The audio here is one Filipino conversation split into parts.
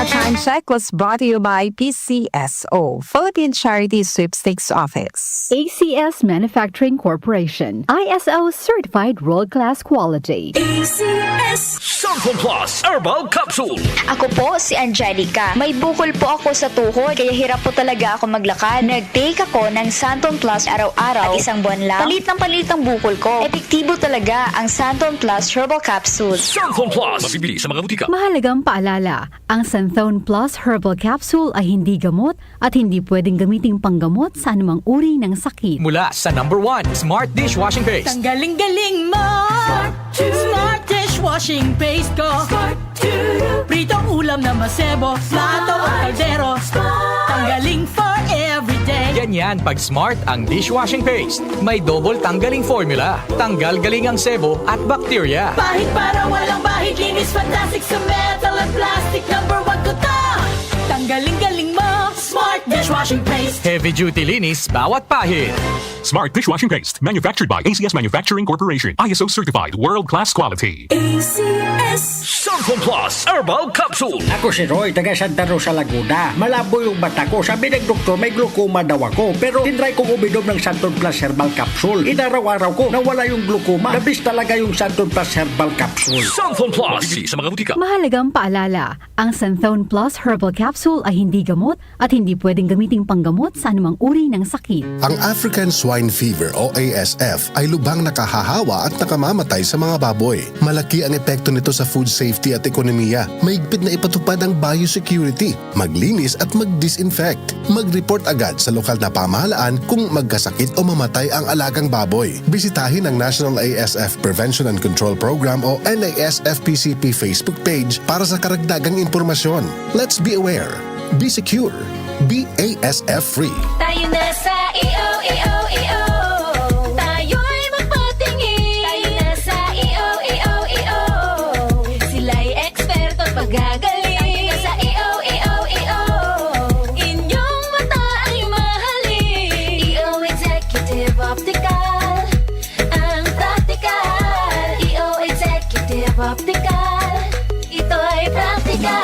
Time check was brought to you by PCSO, Philippine Charity Sweepstakes Office. ACS Manufacturing Corporation, ISO certified world-class quality. ACS Santon Plus Herbal Capsule. Ako po si Angelica. May bukol po ako sa tuhod, kaya hirap po talaga ako maglakad. Nag-take ako ng Santon Plus araw-araw at isang buwan lang. Palit ang bukol ko. Epektibo talaga ang Santon Plus Herbal Capsule. Santon Plus. Mabibili sa mga butika. Mahalagang paalala, ang Santhone Plus Herbal Capsule ay hindi gamot at hindi pwedeng gamiting panggamot sa anumang uri ng sakit. Mula sa #1 Smart Dishwashing Paste. Ang galing-galing mo. Smart dishwashing paste ko. Pritong ulam na masebo, plato o kaldero. Tanggaling for everyday. Ganyan pag Smart ang dishwashing paste. May double tanggaling formula. Tanggal galing ang sebo at bakterya. Bahid para walang bahid, linis fantastic sa metal at plastic. #1 ko to. Tanggaling-galing mo. Smart dishwashing paste. Heavy duty linis bawat pahid. Smart Dishwashing Paste, manufactured by ACS Manufacturing Corporation. ISO certified, world-class quality. ACS Santon Plus Herbal Capsule. Ako si Roy, taga Santa Rosa, Laguna. Malabo yung mata ko. Sabi ng doktor, may glaucoma daw ako. Pero tinry kong uminom ng Santon Plus Herbal Capsule. Inaraw-araw ko, nawala yung glaucoma. Nabis talaga yung Santon Plus Herbal Capsule. Santon Plus. Mabibili sa mga butika. Mahalagang paalala, ang Santhone Plus Herbal Capsule ay hindi gamot at hindi pwedeng gamiting panggamot sa anumang uri ng sakit. Ang African Swine Fever o ASF ay lubhang nakahahawa at nakamamatay sa mga baboy. Malaki ang epekto nito sa food safety at ekonomiya. Mahigpit na ipatupad ang biosecurity, maglinis at mag-disinfect. Mag-report agad sa lokal na pamahalaan kung magkasakit o mamatay ang alagang baboy. Bisitahin ang National ASF Prevention and Control Program o NASFPCP Facebook page para sa karagdagang impormasyon. Let's be aware. Be secure. Be ASF free. Tayo na sa EO. Tayo'y magpatingin. Tayo na sa EO. Sila'y eksperto at magagaling. Tayo na sa EO. Inyong mata ay mahalin. EO Executive Optical. Ang practical. EO Executive Optical. Ito ay practical.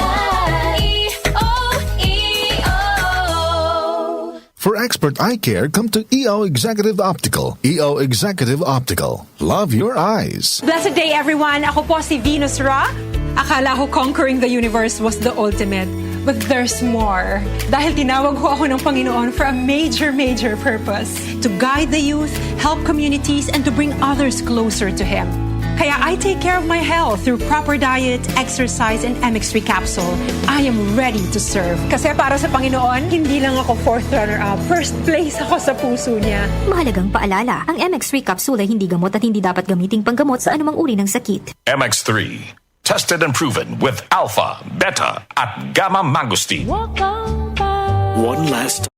For expert eye care, come to EO Executive Optical. EO Executive Optical. Love your eyes. Blessed day, everyone! Ako po si Venus Ra. Akala ko conquering the universe was the ultimate. But there's more. Dahil tinawag ko ako ng Panginoon for a major purpose. To guide the youth, help communities, and to bring others closer to Him. Kaya I take care of my health through proper diet, exercise, and MX3 capsule. I am ready to serve. Kasi para sa Panginoon, hindi lang ako fourth runner-up. First place ako sa puso niya. Mahalagang paalala, ang MX3 capsule ay hindi gamot at hindi dapat gamiting panggamot sa anumang uri ng sakit. MX3. Tested and proven with alpha, beta, at gamma mangosteen. Walk on by. One last